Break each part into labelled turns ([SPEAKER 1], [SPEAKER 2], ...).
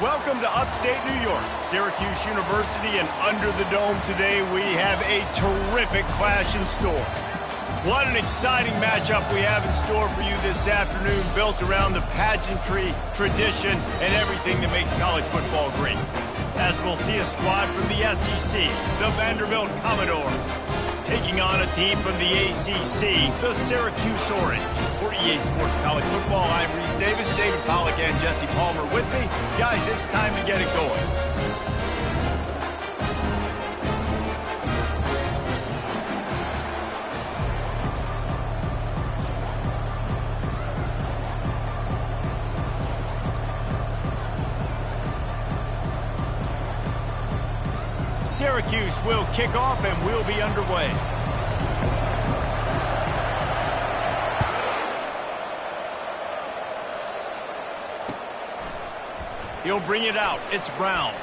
[SPEAKER 1] Welcome to upstate New York, Syracuse University, and under the dome today we have a terrific clash in store. What an exciting matchup we have in store for you this afternoon, built around the pageantry, tradition, and everything that makes college football great. As we'll see a squad from the SEC, the Vanderbilt Commodores, taking on a team from the ACC, the Syracuse Orange. For EA Sports College Football, I'm Reese Davis, David Pollack, and Jesse Palmer with me. Guys, it's time to get it going. Syracuse will kick off and we'll be underway. He'll bring it out. It's Brown.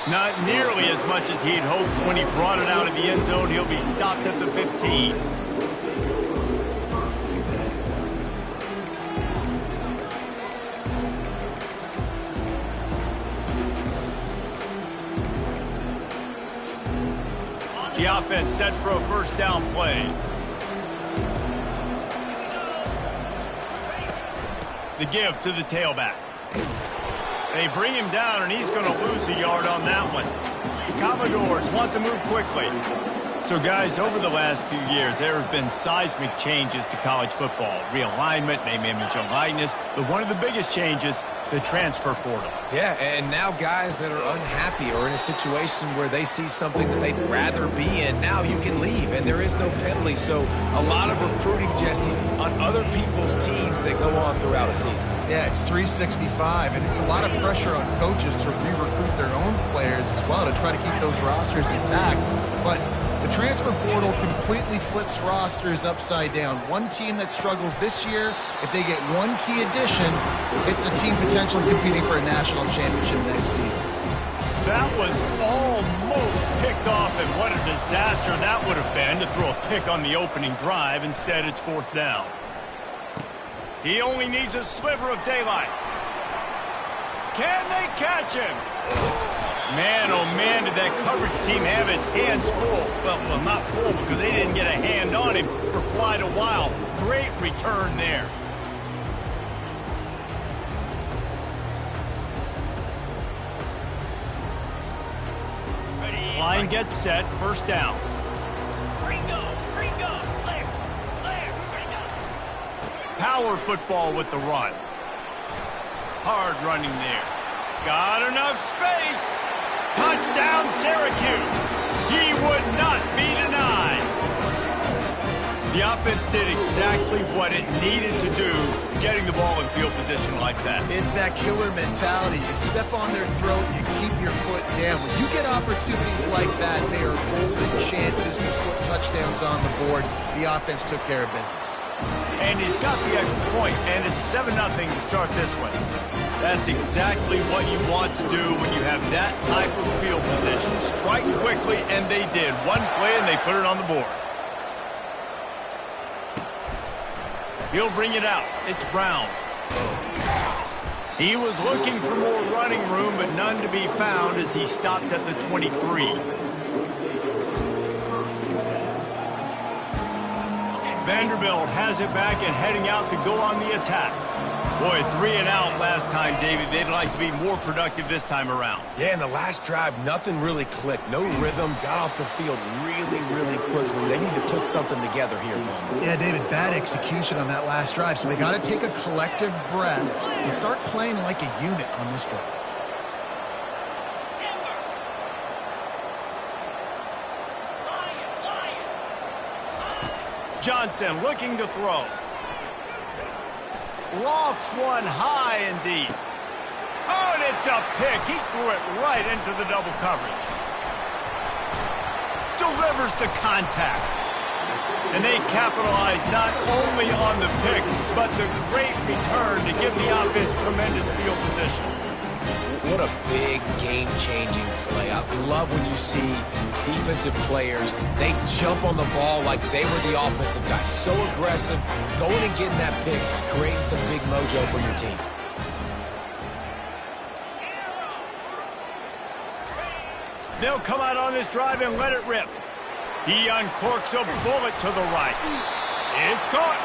[SPEAKER 1] Not nearly as much as he'd hoped when he brought it out of the end zone. He'll be stopped at the 15. The offense set for a first down play. The give to the tailback. They bring him down, and he's going to lose a yard on that one. The Commodores want to move quickly. So, guys, over the last few years, there have been seismic changes to college football. Realignment, name, image, and likeness. But one of the biggest changes, the transfer portal.
[SPEAKER 2] Yeah, and now guys that are unhappy or in a situation where they see something that they'd rather be in, now you can leave, and there is no penalty. So a lot of recruiting, Jesse, on other people's teams that go on throughout a season.
[SPEAKER 3] Yeah, it's 365, and it's a lot of pressure on coaches to re-recruit their own players as well to try to keep those rosters intact. But the transfer portal completely flips rosters upside down. One team that struggles this year, if they get one key addition, it's a team potentially competing for a national championship next season.
[SPEAKER 1] That was almost picked off, and what a disaster that would have been to throw a pick on the opening drive. Instead, it's fourth down. He only needs a sliver of daylight. Can they catch him? Man, oh man, did that coverage team have its hands full. Well, not full because they didn't get a hand on him for quite a while. Great return there. Line gets set, first down. Power football with the run. Hard running there. Got enough space. Touchdown, Syracuse. He would not be denied. The offense did exactly what it needed to do, getting the ball in field position like that.
[SPEAKER 3] It's that killer mentality. You step on their throat, you keep your foot down. When you get opportunities like that, they are golden chances to put touchdowns on the board. The offense took care of business.
[SPEAKER 1] And he's got the extra point, and it's 7-0 to start this one. That's exactly what you want to do when you have that type of field position. Strike quickly, and they did. One play, and they put it on the board. He'll bring it out. It's Brown. He was looking for more running room, but none to be found as he stopped at the 23. Vanderbilt has it back and heading out to go on the attack. Boy, 3 and out last time, David. They'd like to be more productive this time around.
[SPEAKER 2] Yeah, in the last drive, nothing really clicked. No rhythm, got off the field really quickly. They need to put something together here, Tom.
[SPEAKER 3] Yeah, David, bad execution on that last drive, so they got to take a collective breath and start playing like a unit on this drive.
[SPEAKER 1] Johnson looking to throw. Lofts one high and deep. Oh, and it's a pick. He threw it right into the double coverage. Delivers the contact. And they capitalize not only on the pick, but the great return to give the offense tremendous field position.
[SPEAKER 2] What a big game-changing play. I love when you see defensive players, they jump on the ball like they were the offensive guys. So aggressive, going and getting that pick, creating some big mojo for your team.
[SPEAKER 1] They'll come out on this drive and let it rip. He uncorks a bullet to the right. It's caught.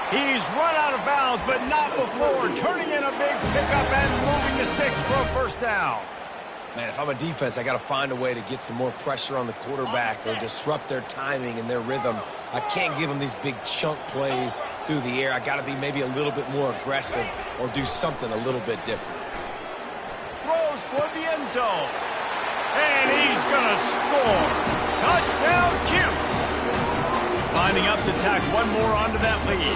[SPEAKER 1] He's run out of bounds, but not before turning in a big pickup and moving the sticks for a first down.
[SPEAKER 2] Man, if I'm a defense, I got to find a way to get some more pressure on the quarterback or disrupt their timing and their rhythm. I can't give them these big chunk plays through the air. I got to be maybe a little bit more aggressive or do something a little bit different.
[SPEAKER 1] Throws for the end zone. And he's going to score. Touchdown, Cuse. Lining up to tack one more onto that lead.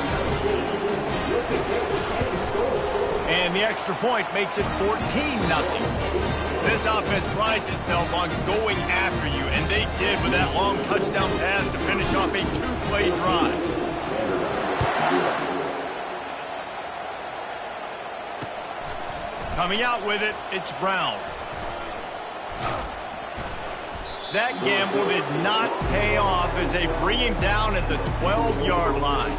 [SPEAKER 1] And the extra point makes it 14-0. This offense prides itself on going after you, and they did with that long touchdown pass to finish off a two-play drive. Coming out with it, it's Brown. That gamble did not pay off as they bring him down at the 12-yard line.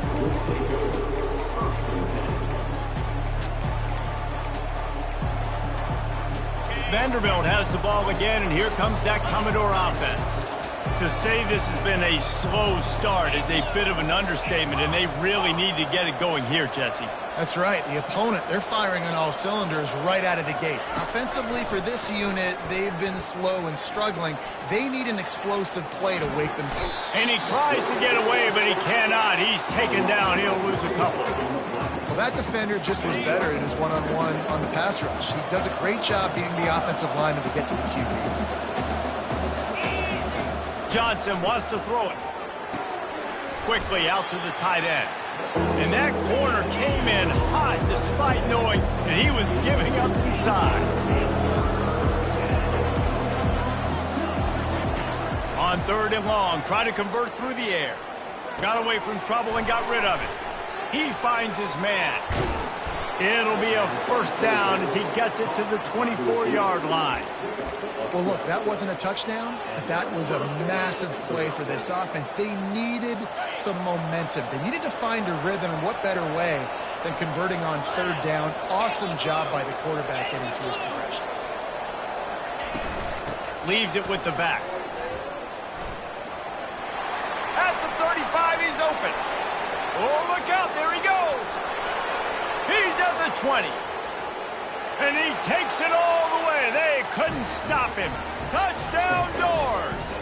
[SPEAKER 1] Vanderbilt has the ball again, and here comes that Commodore offense. To say this has been a slow start is a bit of an understatement, and they really need to get it going here, Jesse.
[SPEAKER 3] That's right. The opponent, they're firing on all cylinders right out of the gate. Offensively, for this unit, they've been slow and struggling. They need an explosive play to wake them.
[SPEAKER 1] And he tries to get away, but he cannot. He's taken down. He'll lose a couple.
[SPEAKER 3] Well, that defender just was better in his one-on-one on the pass rush. He does a great job being the offensive lineman to get to the QB.
[SPEAKER 1] Johnson wants to throw it. Quickly out to the tight end. And that corner came in hot despite knowing that he was giving up some size. On 3rd and long, try to convert through the air. Got away from trouble and got rid of it. He finds his man. It'll be a first down as he gets it to the 24-yard line.
[SPEAKER 3] Well, look, that wasn't a touchdown, but that was a massive play for this offense. They needed some momentum. They needed to find a rhythm, and what better way than converting on 3rd down. Awesome job by the quarterback getting through his progression.
[SPEAKER 1] Leaves it with the back. At the 35, he's open. Oh, look out, there he goes. He's at the 20. And he takes it all the way. They couldn't stop him. Touchdown, Doors.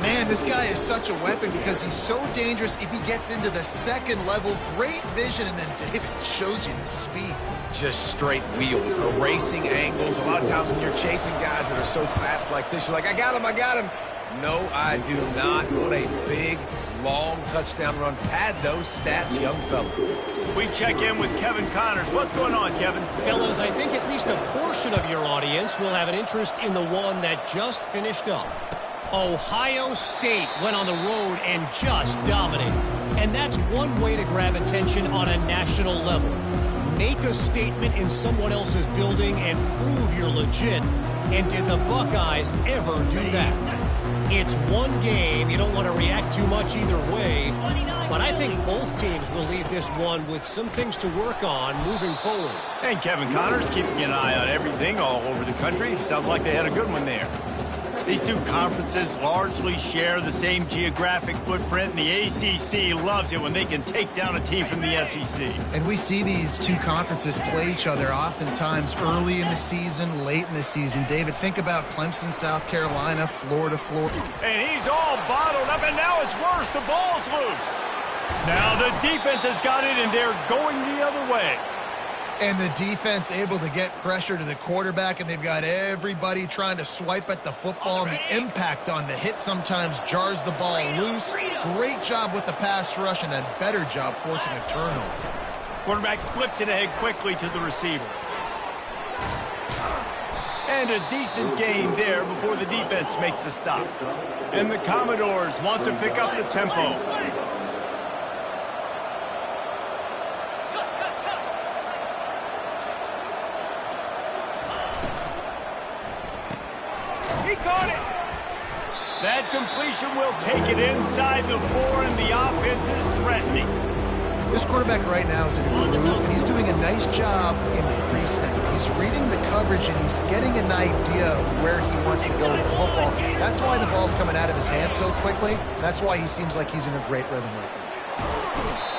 [SPEAKER 3] Man, this guy is such a weapon because he's so dangerous if he gets into the second level. Great vision, and then David shows you the speed.
[SPEAKER 2] Just straight wheels, erasing angles. A lot of times when you're chasing guys that are so fast like this, you're like, I got him, I got him. No, I do not. What a big, long touchdown run. Pad those stats, young fella.
[SPEAKER 1] We check in with Kevin Connors. What's going on, Kevin?
[SPEAKER 4] Fellas, I think at least a portion of your audience will have an interest in the one that just finished up. Ohio State went on the road and just dominated. And that's one way to grab attention on a national level. Make a statement in someone else's building and prove you're legit. And did the Buckeyes ever do that? It's one game. You don't want to react too much either way. But I think both teams will leave this one with some things to work on moving forward.
[SPEAKER 1] And Kevin Connors keeping an eye on everything all over the country. Sounds like they had a good one there. These two conferences largely share the same geographic footprint, and the ACC loves it when they can take down a team from the SEC.
[SPEAKER 3] And we see these two conferences play each other oftentimes early in the season, late in the season. David, think about Clemson, South Carolina, Florida.
[SPEAKER 1] And he's all bottled up, and now it's worse. The ball's loose. Now the defense has got it, and they're going the other way.
[SPEAKER 3] And the defense able to get pressure to the quarterback, and they've got everybody trying to swipe at the football. And the impact on the hit sometimes jars the ball loose. Great job with the pass rush, and a better job forcing a turnover.
[SPEAKER 1] Quarterback flips it ahead quickly to the receiver. And a decent gain there before the defense makes the stop. And the Commodores want to pick up the tempo. He caught it. That completion will take it inside the 4, and the offense is threatening.
[SPEAKER 3] This quarterback right now is in a groove, and he's doing a nice job in the pre-snap. He's reading the coverage, and he's getting an idea of where he wants to go with the football. That's why the ball's coming out of his hands so quickly. That's why he seems like he's in a great rhythm right now.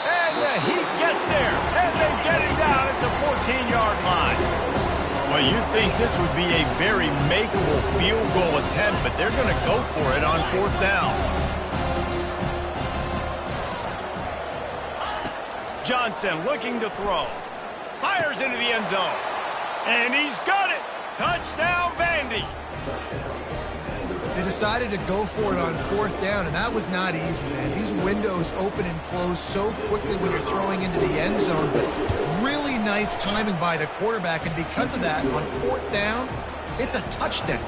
[SPEAKER 1] And the Heat gets there, and they get him down at the 14-yard line. Well, you'd think this would be a very makeable field goal attempt, but they're going to go for it on 4th down. Johnson looking to throw. Fires into the end zone. And he's got it. Touchdown, Vandy.
[SPEAKER 3] They decided to go for it on 4th down, and that was not easy, man. These windows open and close so quickly when you're throwing into the end zone, but really nice timing by the quarterback, and because of that, on 4th down, it's a touchdown.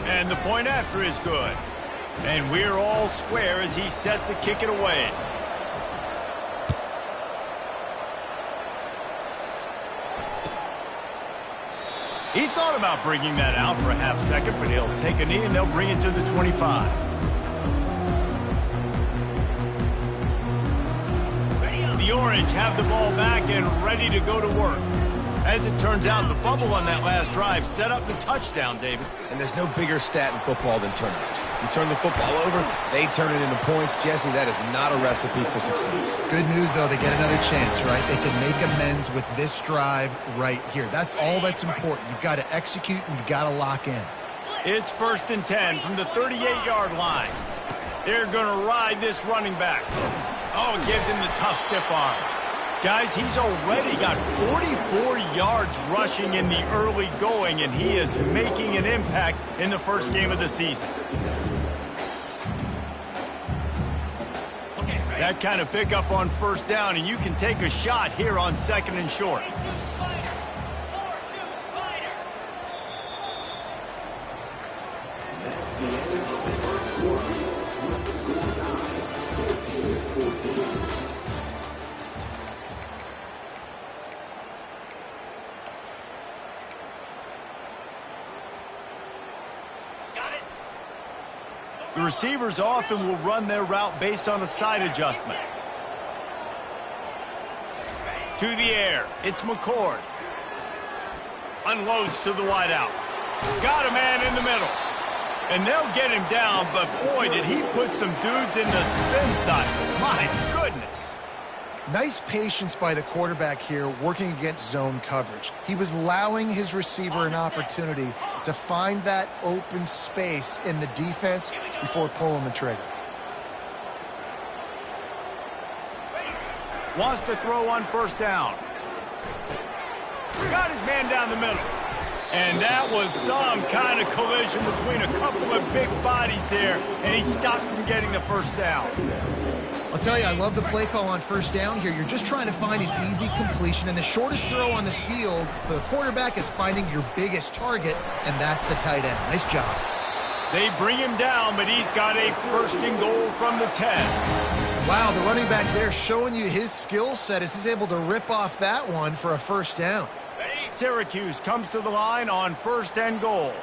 [SPEAKER 1] And the point after is good. And we're all square as he's set to kick it away. He thought about bringing that out for a half second, but he'll take a knee and they'll bring it to the 25. The Orange have the ball back and ready to go to work. As it turns out, the fumble on that last drive set up the touchdown, David.
[SPEAKER 2] And there's no bigger stat in football than turnovers. You turn the football over, they turn it into points. Jesse, that is not a recipe for success.
[SPEAKER 3] Good news, though, they get another chance, right? They can make amends with this drive right here. That's all that's important. You've got to execute and you've got to lock in.
[SPEAKER 1] It's 1st and 10 from the 38-yard line. They're going to ride this running back. Oh, it gives him the tough stiff arm. Guys, he's already got 44 yards rushing in the early going, and he is making an impact in the first game of the season. That kind of pickup on 1st down, and you can take a shot here on 2nd and short. The receivers often will run their route based on a side adjustment. To the air, it's McCord. Unloads to the wideout. Got a man in the middle. And they'll get him down, but boy, did he put some dudes in the spin cycle. My goodness.
[SPEAKER 3] Nice patience by the quarterback here working against zone coverage. He was allowing his receiver an opportunity to find that open space in the defense before pulling the trigger.
[SPEAKER 1] Wants to throw on 1st down. Got his man down the middle. And that was some kind of collision between a couple of big bodies there, and he stopped from getting the 1st down.
[SPEAKER 3] I'll tell you, I love the play call on 1st down here. You're just trying to find an easy completion, and the shortest throw on the field for the quarterback is finding your biggest target, and that's the tight end. Nice job.
[SPEAKER 1] They bring him down, but he's got a 1st and goal from the 10.
[SPEAKER 3] Wow, the running back there showing you his skill set as he's able to rip off that one for a 1st down.
[SPEAKER 1] Syracuse comes to the line on 1st and goal.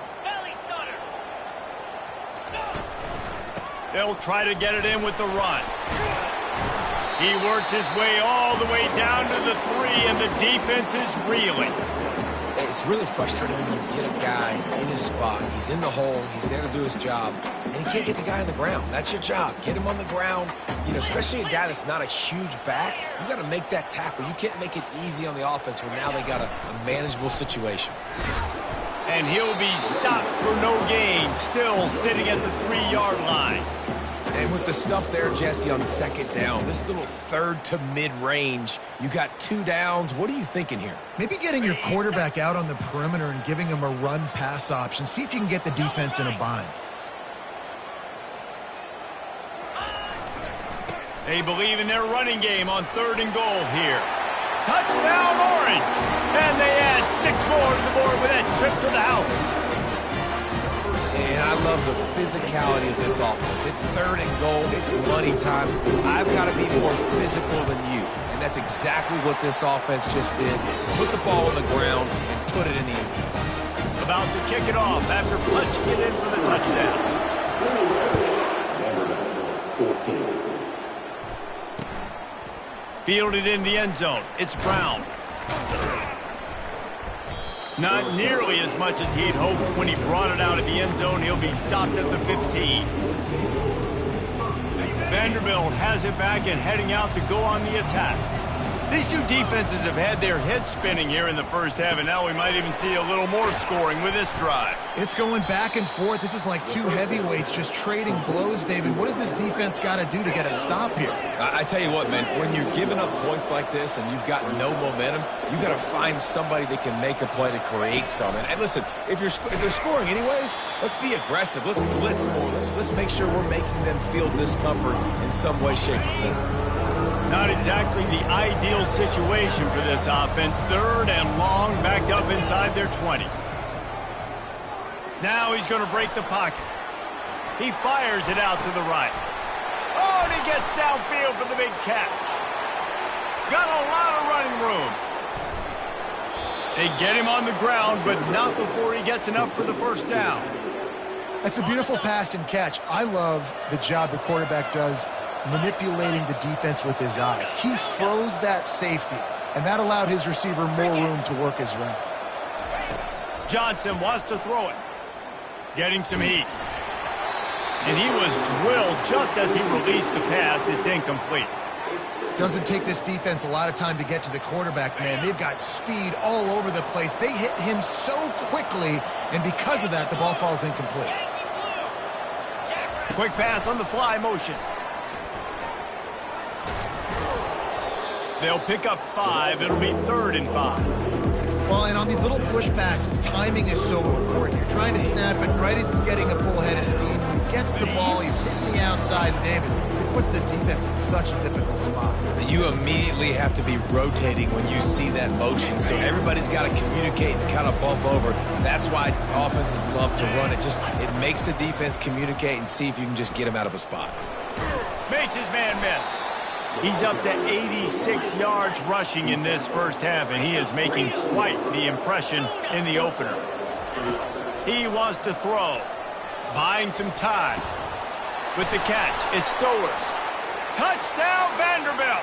[SPEAKER 1] They'll try to get it in with the run. He works his way all the way down to the 3, and the defense is reeling.
[SPEAKER 2] It's really frustrating when you get a guy in his spot. He's in the hole. He's there to do his job. And he can't get the guy on the ground. That's your job. Get him on the ground. You know, especially a guy that's not a huge back. You got to make that tackle. You can't make it easy on the offense when now they got a manageable situation.
[SPEAKER 1] And he'll be stopped for no gain, still sitting at the 3-yard line.
[SPEAKER 2] And with the stuff there, Jesse, on 2nd down, this little 3rd to mid-range, you got 2 downs. What are you thinking here?
[SPEAKER 3] Maybe getting your quarterback out on the perimeter and giving him a run-pass option. See if you can get the defense in a bind.
[SPEAKER 1] They believe in their running game on 3rd and goal here. Touchdown, Orange! And they add 6 more to the board with that trip to the house.
[SPEAKER 2] And I love the physicality of this offense. It's 3rd and goal. It's money time. I've got to be more physical than you. And that's exactly what this offense just did. Put the ball on the ground and put it in the end zone.
[SPEAKER 1] About to kick it off after punching it in for the touchdown. Fielded in the end zone. It's Brown. Not nearly as much as he'd hoped when he brought it out of the end zone. He'll be stopped at the 15. Vanderbilt has it back and heading out to go on the attack. These two defenses have had their heads spinning here in the first half, and now we might even see a little more scoring with this drive.
[SPEAKER 3] It's going back and forth. This is like two heavyweights just trading blows, David. What does this defense got to do to get a stop here?
[SPEAKER 2] I tell you what, man, when you're giving up points like this and you've got no momentum, you've got to find somebody that can make a play to create something. And listen, if they're scoring anyways, let's be aggressive. Let's blitz more. Let's make sure we're making them feel discomfort in some way, shape, or form.
[SPEAKER 1] Not exactly the ideal situation for this offense. 3rd and long, backed up inside their 20. Now he's going to break the pocket. He fires it out to the right. Oh, and he gets downfield for the big catch. Got a lot of running room. They get him on the ground, but not before he gets enough for the first down.
[SPEAKER 3] That's a beautiful pass and catch. I love the job the quarterback does manipulating the defense with his eyes. He froze that safety, and that allowed his receiver more room to work his route.
[SPEAKER 1] Johnson wants to throw it. Getting some heat. And he was drilled just as he released the pass. It's incomplete.
[SPEAKER 3] Doesn't take this defense a lot of time to get to the quarterback, man. They've got speed all over the place. They hit him so quickly, and because of that, the ball falls incomplete.
[SPEAKER 1] Quick pass on the fly motion. They'll pick up 5. It'll be 3rd and 5.
[SPEAKER 3] Well, and on these little push passes, timing is so important. You're trying to snap it right as he's getting a full head of steam. When he gets the ball, he's hitting the outside, and David, it puts the defense in such a difficult spot.
[SPEAKER 2] You immediately have to be rotating when you see that motion, so everybody's got to communicate and kind of bump over. That's why offenses love to run it. It makes the defense communicate and see if you can just get him out of a spot.
[SPEAKER 1] Makes his man miss. He's up to 86 yards rushing in this first half, and he is making quite the impression in the opener. He wants to throw, buying some time. With the catch, it's Stowers. Touchdown, Vanderbilt!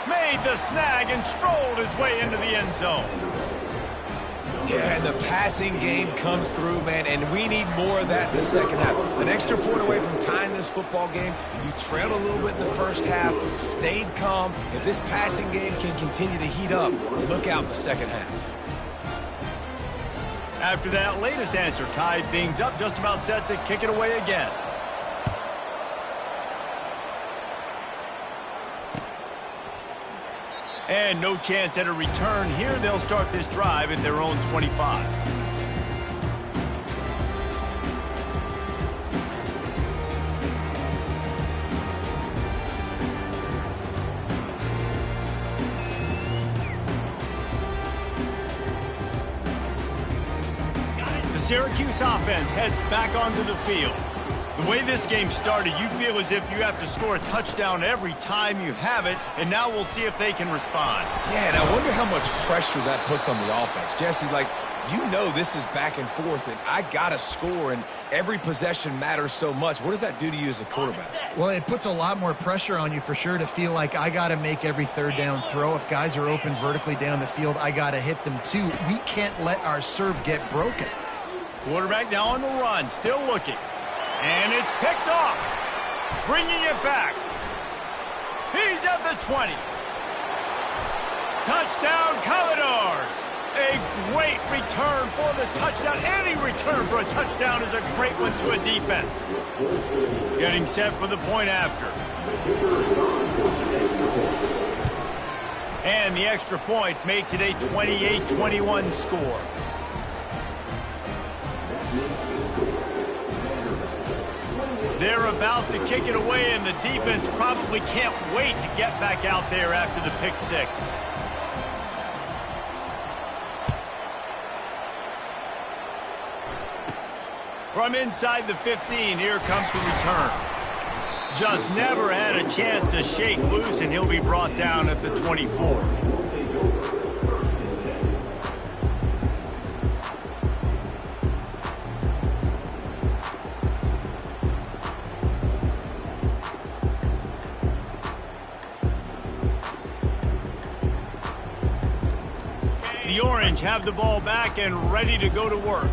[SPEAKER 1] Made the snag and strolled his way into the end zone.
[SPEAKER 2] Yeah, and the passing game comes through, man, and we need more of that in the second half. An extra point away from tying this football game. You trailed a little bit in the first half, stayed calm. If this passing game can continue to heat up, look out in the second half.
[SPEAKER 1] After that latest answer tied things up, just about set to kick it away again. And no chance at a return here. They'll start this drive at their own 25. The Syracuse offense heads back onto the field. The way this game started, you feel as if you have to score a touchdown every time you have it, and now we'll see if they can respond.
[SPEAKER 2] Yeah, and I wonder how much pressure that puts on the offense. Jesse, you know this is back and forth, and I got to score, and every possession matters so much. What does that do to you as a quarterback?
[SPEAKER 3] Well, it puts a lot more pressure on you for sure to feel like I got to make every third down throw. If guys are open vertically down the field, I got to hit them too. We can't let our serve get broken.
[SPEAKER 1] Quarterback now on the run, still looking. And it's picked off. Bringing it back. He's at the 20. Touchdown, Commodores. A great return for the touchdown. Any return for a touchdown is a great one to a defense. Getting set for the point after. And the extra point makes it a 28-21 score. They're about to kick it away, and the defense probably can't wait to get back out there after the pick six. From inside the 15, here comes the return. Just never had a chance to shake loose, and he'll be brought down at the 24. The Orange have the ball back and ready to go to work.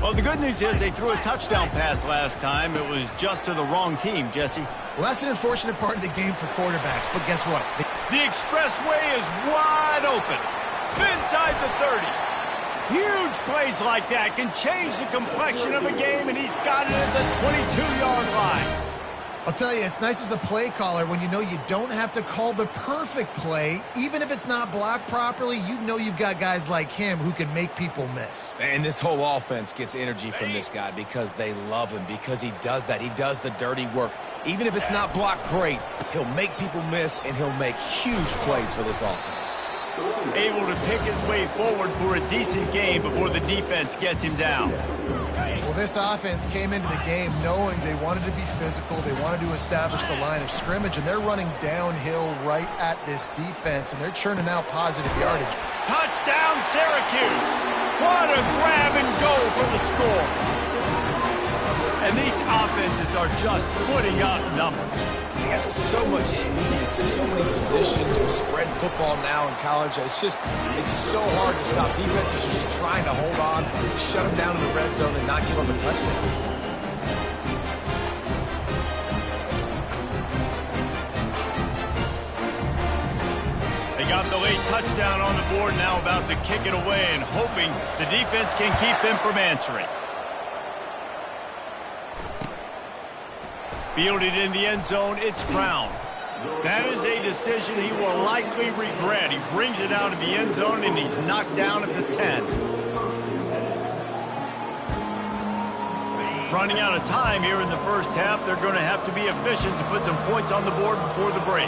[SPEAKER 1] Well, the good news is they threw a touchdown pass last time. It was just to the wrong team, Jesse.
[SPEAKER 3] Well, that's an unfortunate part of the game for quarterbacks, but guess what?
[SPEAKER 1] The expressway is wide open. Inside the 30. Huge plays like that can change the complexion of a game, and he's got it at the 22-yard line.
[SPEAKER 3] I'll tell you, it's nice as a play caller when you know you don't have to call the perfect play. Even if it's not blocked properly, you know you've got guys like him who can make people miss.
[SPEAKER 2] And this whole offense gets energy from this guy because they love him, because he does that. He does the dirty work. Even if it's not blocked great, he'll make people miss, and he'll make huge plays for this offense.
[SPEAKER 1] Able to pick his way forward for a decent game before the defense gets him down.
[SPEAKER 3] Well, this offense came into the game knowing they wanted to be physical. They wanted to establish the line of scrimmage, and they're running downhill right at this defense, and they're churning out positive yardage.
[SPEAKER 1] Touchdown, Syracuse! What a grab and go for the score. And these offenses are just putting up numbers.
[SPEAKER 2] They got so much speed, so many positions with spread football now in college. It's so hard to stop. Defenses are just trying to hold on, shut them down in the red zone, and not give them a touchdown.
[SPEAKER 1] They got the late touchdown on the board, now about to kick it away and hoping the defense can keep them from answering. Fielded in the end zone, it's Brown. That is a decision he will likely regret. He brings it out of the end zone, and he's knocked down at the 10. Running out of time here in the first half. They're going to have to be efficient to put some points on the board before the break.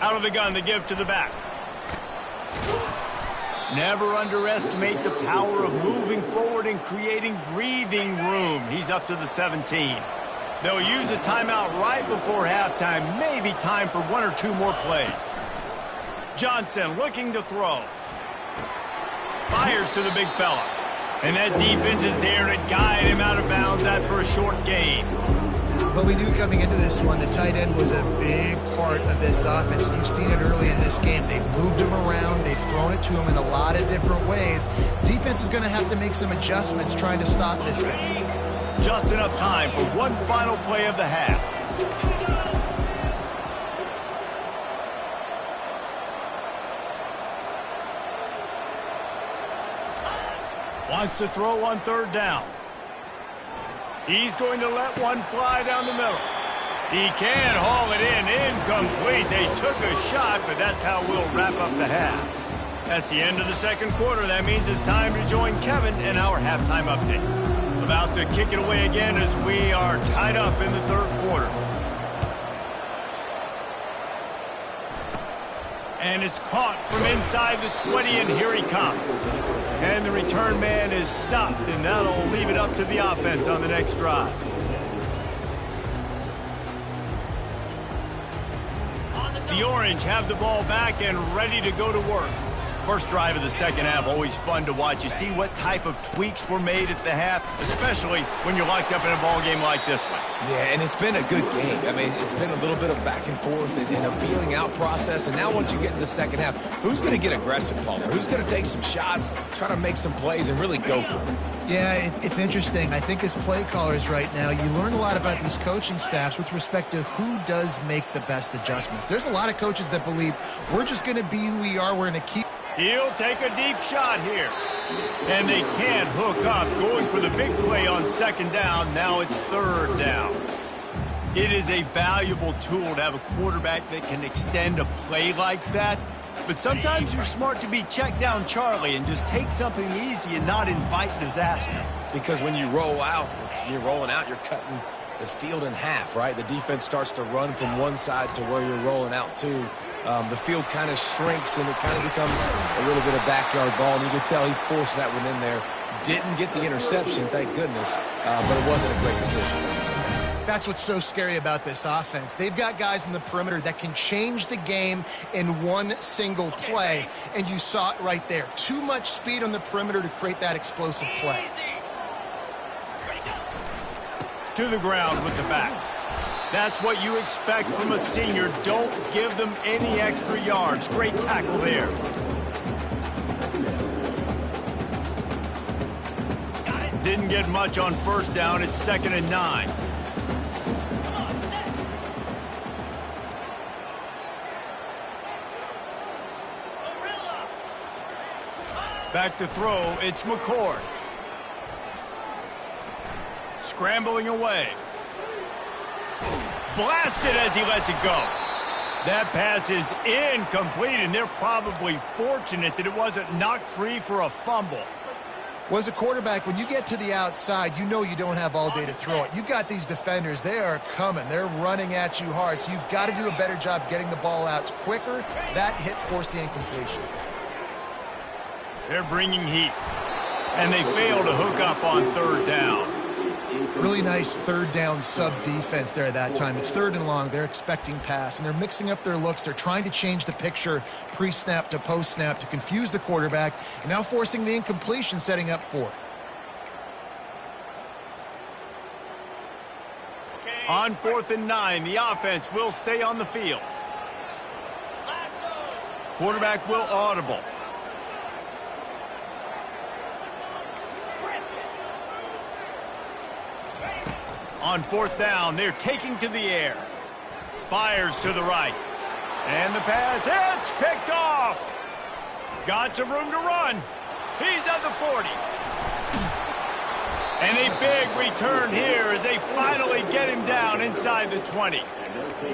[SPEAKER 1] Out of the gun to give to the back. Never underestimate the power of moving forward and creating breathing room. He's up to the 17. They'll use a timeout right before halftime. Maybe time for one or two more plays. Johnson looking to throw. Fires to the big fella. And that defense is there to guide him out of bounds after a short gain.
[SPEAKER 3] But we knew coming into this one, the tight end was a big part of this offense. And you've seen it early in this game. They've moved him around. They've thrown it to him in a lot of different ways. Defense is going to have to make some adjustments trying to stop this guy.
[SPEAKER 1] Just enough time for one final play of the half. Wants to throw on third down. He's going to let one fly down the middle. He can haul it in. Incomplete. They took a shot, but that's how we'll wrap up the half. That's the end of the second quarter. That means it's time to join Kevin in our halftime update. About to kick it away again as we are tied up in the third quarter. And it's caught from inside the 20, and here he comes. And the return man is stopped, and that'll leave it up to the offense on the next drive. The Orange have the ball back and ready to go to work. First drive of the second half, always fun to watch. You see what type of tweaks were made at the half, especially when you're locked up in a ball game like this one.
[SPEAKER 2] Yeah, and it's been a good game. I mean, it's been a little bit of back and forth and a feeling out process. And now once you get to the second half, who's going to get aggressive, Palmer? Who's going to take some shots, try to make some plays, and really go for it?
[SPEAKER 3] Yeah, it's interesting. I think as play callers right now, you learn a lot about these coaching staffs with respect to who does make the best adjustments. There's a lot of coaches that believe we're just going to be who we are. We're going to keep.
[SPEAKER 1] He'll take a deep shot here. And they can't hook up. Going for the big play on second down. Now it's third down. It is a valuable tool to have a quarterback that can extend a play like that. But sometimes you're smart to be check down Charlie and just take something easy and not invite disaster.
[SPEAKER 2] Because when you roll out, you're rolling out, you're cutting the field in half, right? The defense starts to run from one side to where you're rolling out to. The field kind of shrinks, and it kind of becomes a little bit of backyard ball. And you can tell he forced that one in there. Didn't get the interception, thank goodness, but it wasn't a great decision.
[SPEAKER 3] That's what's so scary about this offense. They've got guys in the perimeter that can change the game in one single play, and you saw it right there. Too much speed on the perimeter to create that explosive play.
[SPEAKER 1] To the ground with the back. That's what you expect from a senior. Don't give them any extra yards. Great tackle there. Didn't get much on first down. It's 2nd and 9. Back to throw. It's McCord. Scrambling away. Blasted as he lets it go. That pass is incomplete, and they're probably fortunate that it wasn't knocked free for a fumble.
[SPEAKER 3] Well, as a quarterback, when you get to the outside, you know you don't have all day to throw it. You've got these defenders. They are coming. They're running at you hard, so you've got to do a better job getting the ball out quicker. That hit forced the incompletion.
[SPEAKER 1] They're bringing heat, and they fail to hook up on 3rd down.
[SPEAKER 3] Really nice 3rd down sub-defense there at that time. It's 3rd and long. They're expecting pass, and they're mixing up their looks. They're trying to change the picture pre-snap to post-snap to confuse the quarterback, and now forcing the incompletion, setting up 4th.
[SPEAKER 1] On 4th and 9, the offense will stay on the field. Quarterback will audible. On 4th down, they're taking to the air. Fires to the right. And the pass hits, picked off. Got some room to run. He's at the 40. And a big return here as they finally get him down inside the 20.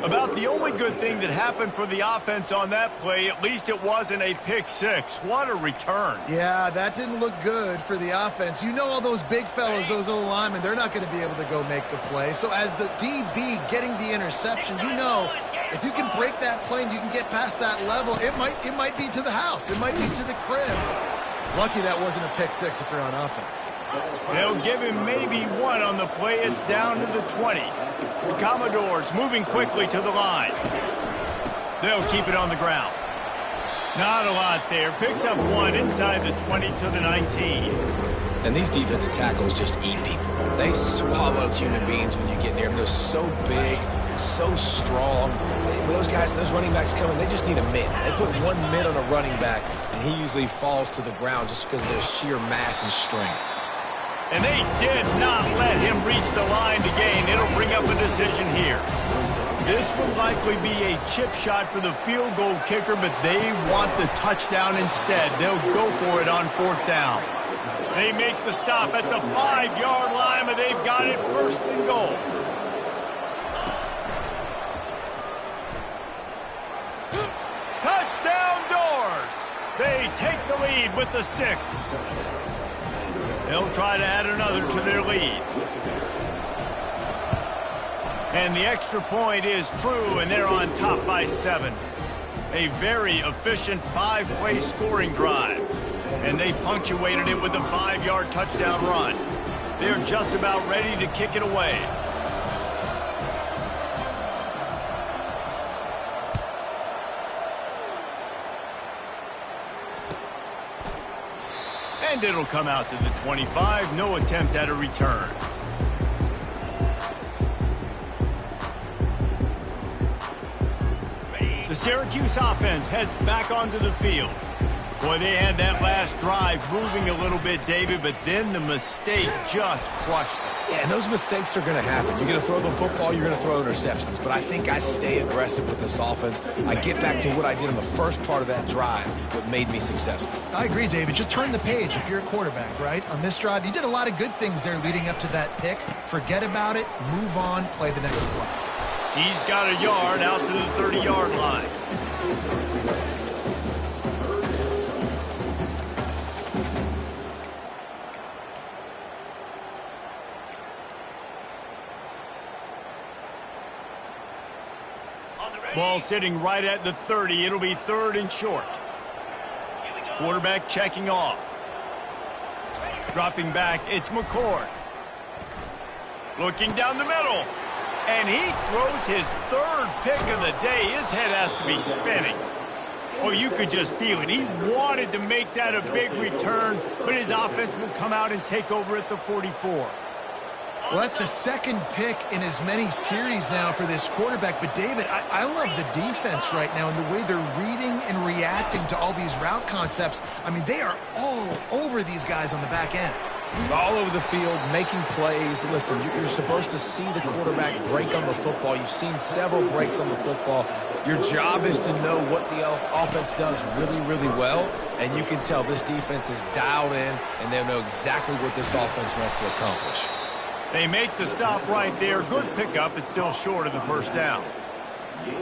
[SPEAKER 1] About the only good thing that happened for the offense on that play, at least it wasn't a pick 6. What a return.
[SPEAKER 3] Yeah, that didn't look good for the offense. You know all those big fellas, those O-linemen, they're not going to be able to go make the play. So as the DB getting the interception, you know if you can break that play and you can get past that level, it might be to the house. It might be to the crib. Lucky that wasn't a pick 6 if you're on offense.
[SPEAKER 1] They'll give him maybe 1 on the play. It's down to the 20. The Commodores moving quickly to the line. They'll keep it on the ground. Not a lot there. Picks up 1 inside the 20 to the 19.
[SPEAKER 2] And these defensive tackles just eat people. They swallow human beings when you get near them. They're so big, so strong. Those guys, those running backs coming, they just need a mid. They put 1 mid on a running back, and he usually falls to the ground just because of their sheer mass and strength.
[SPEAKER 1] And they did not let him reach the line to gain. It'll bring up a decision here. This will likely be a chip shot for the field goal kicker, but they want the touchdown instead. They'll go for it on 4th down. They make the stop at the 5-yard line, but they've got it 1st and goal. Touchdown Doors! They take the lead with the 6. They'll try to add another to their lead. And the extra point is true, and they're on top by 7. A very efficient 5-play scoring drive. And they punctuated it with a 5-yard touchdown run. They're just about ready to kick it away. And it'll come out to the 25. No attempt at a return. The Syracuse offense heads back onto the field. Boy, they had that last drive moving a little bit, David, but then the mistake just crushed them.
[SPEAKER 2] Yeah, and those mistakes are going to happen. You're going to throw the football, you're going to throw interceptions. But I think I stay aggressive with this offense. I get back to what I did in the first part of that drive that made me successful.
[SPEAKER 3] I agree, David. Just turn the page if you're a quarterback, right? On this drive, you did a lot of good things there leading up to that pick. Forget about it, move on, play the next play.
[SPEAKER 1] He's got a yard out to the 30-yard line. Ball sitting right at the 30. It'll be 3rd and short. Quarterback checking off. Dropping back, it's McCord. Looking down the middle. And he throws his 3rd pick of the day. His head has to be spinning. Oh, you could just feel it. He wanted to make that a big return, but his offense will come out and take over at the 44.
[SPEAKER 3] Well, that's the second pick in as many series now for this quarterback. But, David, I love the defense right now and the way they're reading and reacting to all these route concepts. I mean, they are all over these guys on the back end.
[SPEAKER 2] All over the field, making plays. Listen, you're supposed to see the quarterback break on the football. You've seen several breaks on the football. Your job is to know what the offense does really, really well, and you can tell this defense is dialed in, and they know exactly what this offense wants to accomplish.
[SPEAKER 1] They make the stop right there. Good pickup. It's still short of the first down.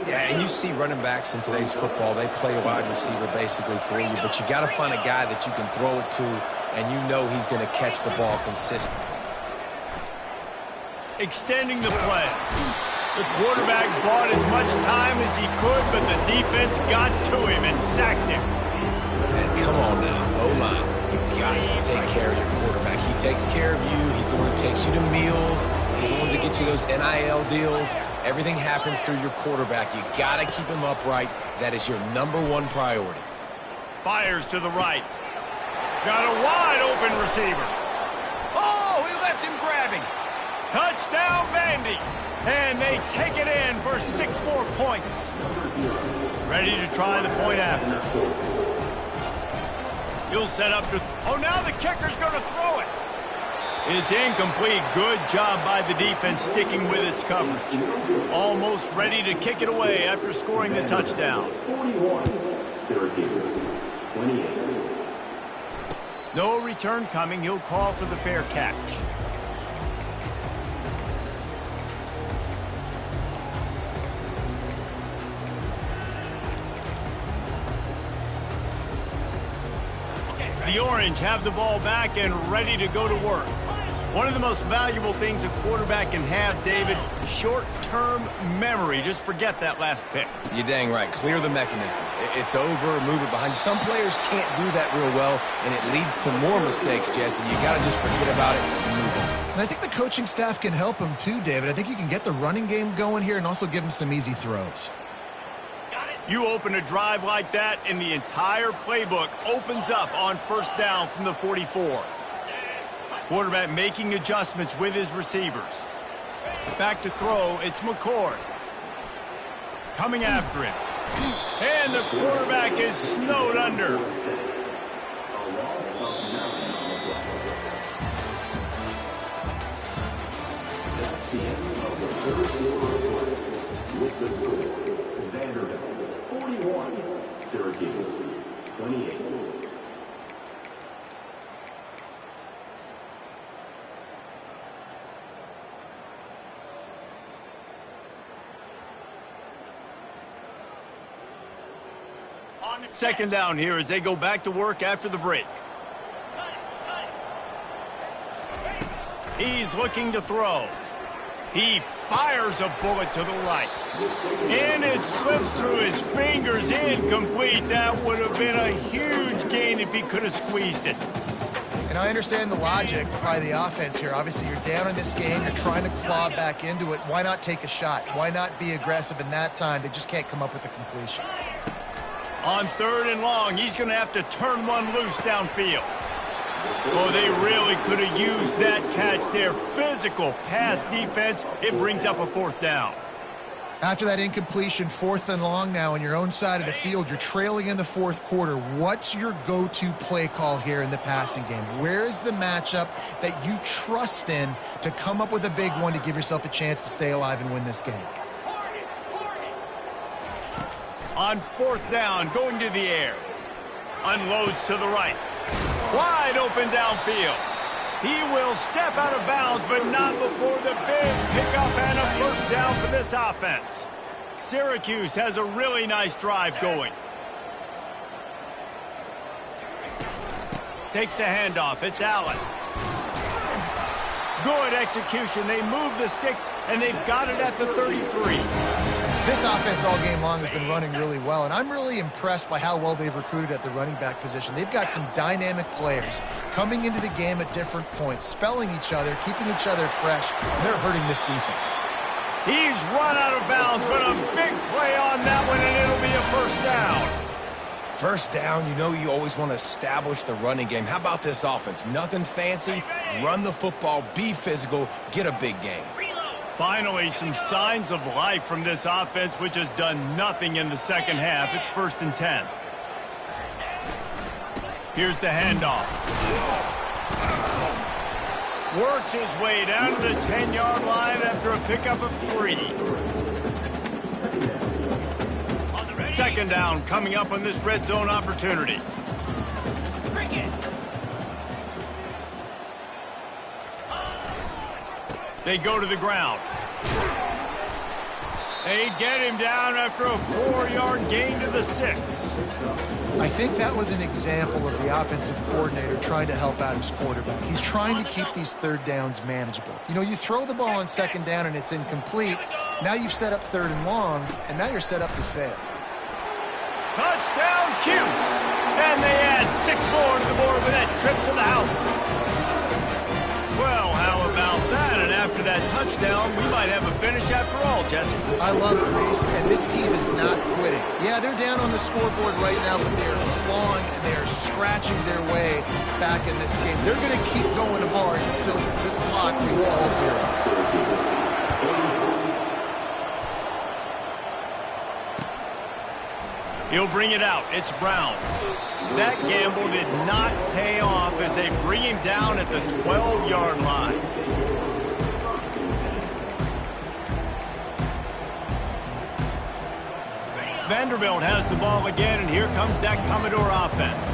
[SPEAKER 2] Yeah, and you see running backs in today's football, they play a wide receiver basically for you, but you got to find a guy that you can throw it to, and you know he's going to catch the ball consistently.
[SPEAKER 1] Extending the play. The quarterback bought as much time as he could, but the defense got to him and sacked him.
[SPEAKER 2] Man, come on now, O-line. You got to take care of your quarterback. He takes care of you. He's the one who takes you to meals. He's the one that gets you those NIL deals. Everything happens through your quarterback. You got to keep him upright. That is your #1 priority.
[SPEAKER 1] Fires to the right. Got a wide open receiver. Oh, he left him grabbing. Touchdown, Vandy. And they take it in for 6 more points. Ready to try the point after. He'll set up to... Oh, now the kicker's going to throw it. It's incomplete. Good job by the defense sticking with its coverage. Almost ready to kick it away after scoring the touchdown.
[SPEAKER 5] 41, Syracuse, 28.
[SPEAKER 1] No return coming. He'll call for the fair catch. The Orange have the ball back and ready to go to work. One of the most valuable things a quarterback can have, David, short-term memory. Just forget that last pick.
[SPEAKER 2] You're dang right. Clear the mechanism. It's over, move it behind you. Some players can't do that real well, and it leads to more mistakes, Jesse. You got to just forget about it and move on.
[SPEAKER 3] And I think the coaching staff can help him too, David. I think you can get the running game going here and also give him some easy throws.
[SPEAKER 1] You open a drive like that, and the entire playbook opens up on first down from the 44. Quarterback making adjustments with his receivers. Back to throw, it's McCord. Coming after him. And the quarterback is snowed under.
[SPEAKER 5] That's the end of the third quarter. With the score, Vanderbilt 41, Syracuse 28.
[SPEAKER 1] Second down here as they go back to work after the break. He's looking to throw. He fires a bullet to the right. And it slips through his fingers, incomplete. That would have been a huge gain if he could have squeezed it.
[SPEAKER 3] And I understand the logic by the offense here. Obviously, you're down in this game. You're trying to claw back into it. Why not take a shot? Why not be aggressive in that time? They just can't come up with a completion.
[SPEAKER 1] On 3rd and long, he's going to have to turn one loose downfield. Oh, they really could have used that catch there. Physical pass defense. It brings up a 4th down.
[SPEAKER 3] After that incompletion, 4th and long now on your own side of the field, you're trailing in the 4th quarter. What's your go-to play call here in the passing game? Where is the matchup that you trust in to come up with a big one to give yourself a chance to stay alive and win this game?
[SPEAKER 1] On 4th down, going to the air. Unloads to the right. Wide open downfield. He will step out of bounds, but not before the big pickup and a first down for this offense. Syracuse has a really nice drive going. Takes the handoff. It's Allen. Good execution. They move the sticks, and they've got it at the 33.
[SPEAKER 3] This offense all game long has been running really well, and I'm really impressed by how well they've recruited at the running back position. They've got some dynamic players coming into the game at different points, spelling each other, keeping each other fresh, and they're hurting this defense.
[SPEAKER 1] He's run out of bounds, but a big play on that one, and it'll be a first down.
[SPEAKER 2] First down, you know you always want to establish the running game. How about this offense? Nothing fancy, run the football, be physical, get a big gain.
[SPEAKER 1] Finally, some signs of life from this offense, which has done nothing in the second half. It's 1st and 10. Here's the handoff. Works his way down to the 10-yard line after a pickup of 3. 2nd down coming up on this red zone opportunity. They go to the ground. They get him down after a 4-yard gain to the 6.
[SPEAKER 3] I think that was an example of the offensive coordinator trying to help out his quarterback. He's trying to keep these 3rd downs manageable. You know, you throw the ball on 2nd down and it's incomplete. Now you've set up 3rd and long, and now you're set up to fail.
[SPEAKER 1] Touchdown, Cuse! And they add 6 more to the board with that trip to the house. Well, how about that? And after that touchdown, we might have a finish after all, Jesse.
[SPEAKER 3] I love it, Reese, and this team is not quitting. Yeah, they're down on the scoreboard right now, but they're clawing and they're scratching their way back in this game. They're going to keep going hard until this clock reads all zeros.
[SPEAKER 1] He'll bring it out. It's Brown. That gamble did not pay off as they bring him down at the 12-yard line. Vanderbilt has the ball again, and here comes that Commodore offense.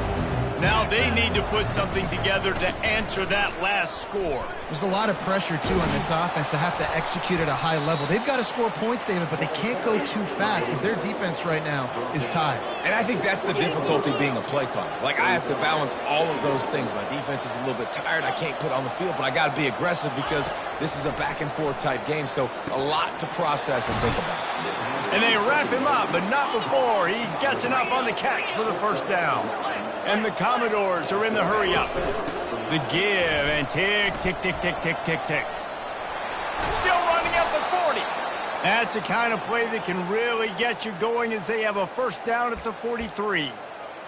[SPEAKER 1] Now they need to put something together to answer that last score.
[SPEAKER 3] There's a lot of pressure, too, on this offense to have to execute at a high level. They've got to score points, David, but they can't go too fast because their defense right now is tired.
[SPEAKER 2] And I think that's the difficulty being a play caller. Like, I have to balance all of those things. My defense is a little bit tired. I can't put on the field, but I got to be aggressive because this is a back-and-forth type game, so a lot to process and think about.
[SPEAKER 1] And they wrap him up, but not before he gets enough on the catch for the 1st down. And the Commodores are in the hurry-up. The give and tick, tick, tick, tick, tick, tick, tick. Still running at the 40. That's the kind of play that can really get you going as they have a 1st down at the 43.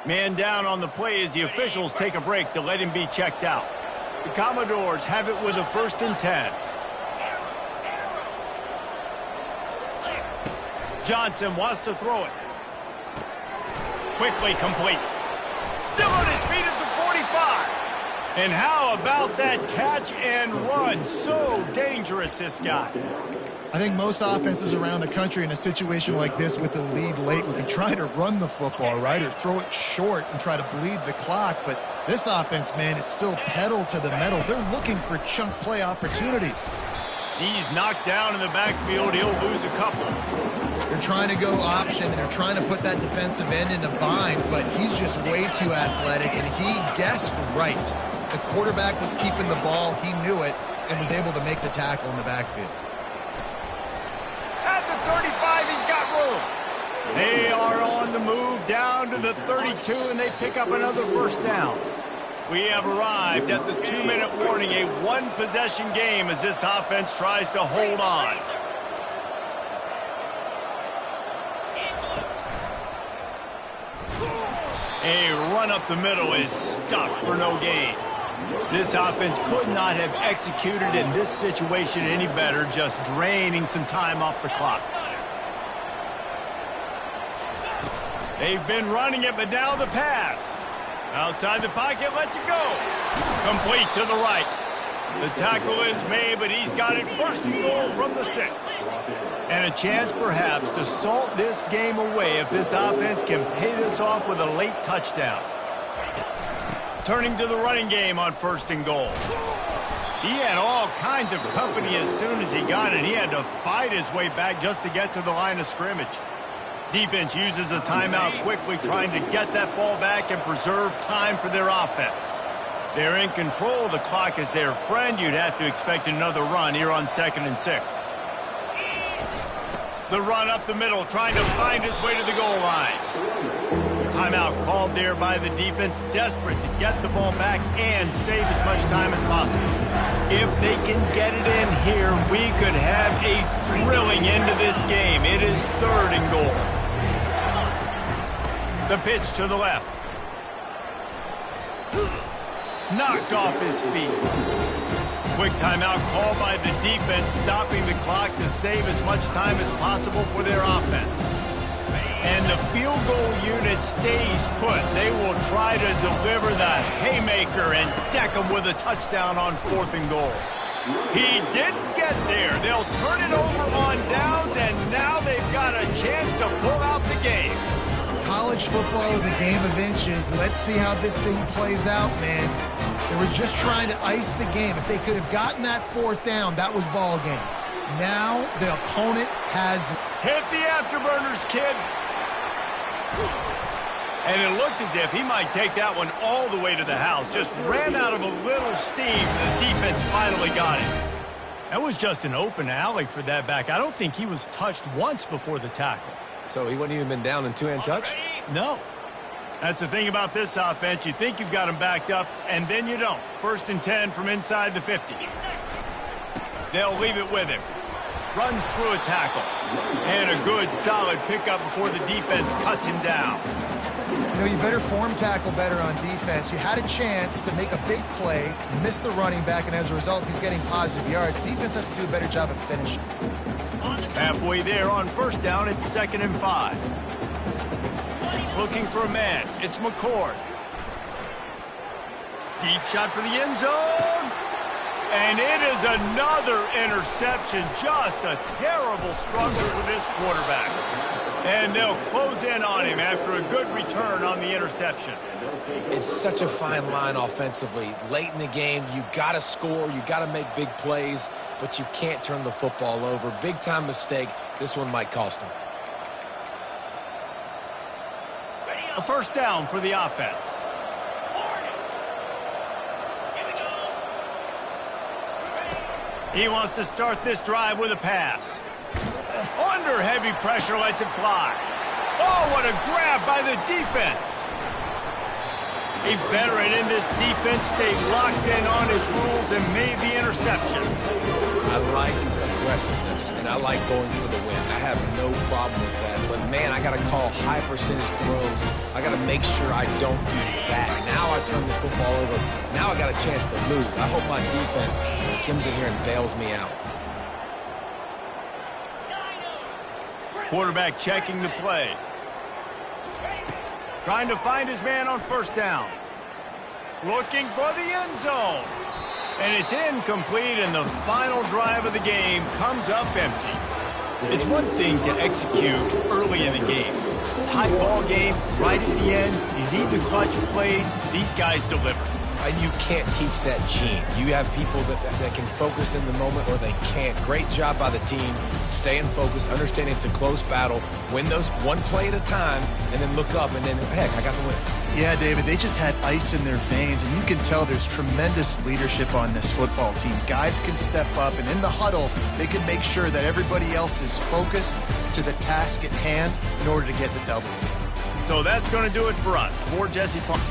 [SPEAKER 1] Man down on the play as the officials take a break to let him be checked out. The Commodores have it with a 1st and 10. Johnson wants to throw it. Quickly complete. Still on his feet at the 45. And how about that catch and run? So dangerous, this guy.
[SPEAKER 3] I think most offenses around the country in a situation like this with the lead late would be trying to run the football, right, or throw it short and try to bleed the clock. But this offense, man, it's still pedal to the metal. They're looking for chunk play opportunities.
[SPEAKER 1] He's knocked down in the backfield. He'll lose a couple.
[SPEAKER 3] They're trying to go option, and they're trying to put that defensive end in a bind, but he's just way too athletic, and he guessed right. The quarterback was keeping the ball. He knew it and was able to make the tackle in the backfield.
[SPEAKER 1] At the 35, he's got room. They are on the move down to the 32, and they pick up another 1st down. We have arrived at the 2-minute warning, a one-possession game as this offense tries to hold on. A run up the middle is stuffed for no gain. This offense could not have executed in this situation any better, just draining some time off the clock. They've been running it, but now the pass. Outside the pocket, lets it go. Complete to the right. The tackle is made, but he's got it 1st and goal from the 6. And a chance perhaps to salt this game away if this offense can pay this off with a late touchdown. Turning to the running game on 1st and goal. He had all kinds of company as soon as he got it. He had to fight his way back just to get to the line of scrimmage. Defense uses a timeout quickly, trying to get that ball back and preserve time for their offense. They're in control. The clock is their friend. You'd have to expect another run here on 2nd and 6. The run up the middle, trying to find his way to the goal line. Timeout called there by the defense, desperate to get the ball back and save as much time as possible. If they can get it in here, we could have a thrilling end to this game. It is 3rd and goal. The pitch to the left. knocked off his feet. Quick timeout called by the defense, stopping the clock to save as much time as possible for their offense. And the field goal unit stays put. They will try to deliver the haymaker and deck them with a touchdown on 4th and goal. He didn't get there. They'll turn it over on downs, and now they've got a chance to pull out the game.
[SPEAKER 3] College football is a game of inches. Let's see how this thing plays out, man. They were just trying to ice the game. If they could have gotten that 4th down, that was ball game. Now the opponent has...
[SPEAKER 1] Hit the afterburners, kid. And it looked as if he might take that one all the way to the house. Just ran out of a little steam. The defense finally got it. That was just an open alley for that back. I don't think he was touched once before the tackle.
[SPEAKER 2] So he wouldn't even been down in two-hand touch?
[SPEAKER 1] No. That's the thing about this offense. You think you've got him backed up, and then you don't. 1st and 10 from inside the 50. They'll leave it with him. Runs through a tackle. And a good, solid pickup before the defense cuts him down.
[SPEAKER 3] You know, you better form tackle better on defense. You had a chance to make a big play, missed the running back, and as a result, he's getting positive yards. Defense has to do a better job of finishing.
[SPEAKER 1] Halfway there on 1st down, it's 2nd and 5. Looking for a man. It's McCord. Deep shot for the end zone. And it is another interception. Just a terrible struggle for this quarterback. And they'll close in on him after a good return on the interception.
[SPEAKER 2] It's such a fine line offensively. Late in the game, you got to score, you got to make big plays, but you can't turn the football over. Big-time mistake. This one might cost him.
[SPEAKER 1] A 1st down for the offense. He wants to start this drive with a pass. Under heavy pressure, lets it fly. Oh, what a grab by the defense. A veteran in this defense stayed locked in on his rules and made the interception.
[SPEAKER 2] I like aggressiveness, and I like going for the win. I have no problem with that. But, man, I got to call high percentage throws. I got to make sure I don't do that. Now I turn the football over. Now I got a chance to lose. I hope my defense comes in here and bails me out.
[SPEAKER 1] Quarterback checking the play. Trying to find his man on 1st down. Looking for the end zone. And it's incomplete, and the final drive of the game comes up empty. It's one thing to execute early in the game. Tight ball game, right at the end, you need the clutch plays. These guys deliver.
[SPEAKER 2] And you can't teach that gene. You have people that can focus in the moment or they can't. Great job by the team, staying focused, understanding it's a close battle, win those one play at a time, and then look up, and then, heck, I got the win.
[SPEAKER 3] Yeah, David, they just had ice in their veins, and you can tell there's tremendous leadership on this football team. Guys can step up, and in the huddle, they can make sure that everybody else is focused to the task at hand in order to get the W.
[SPEAKER 1] So that's going to do it for us. For Jesse Palmer.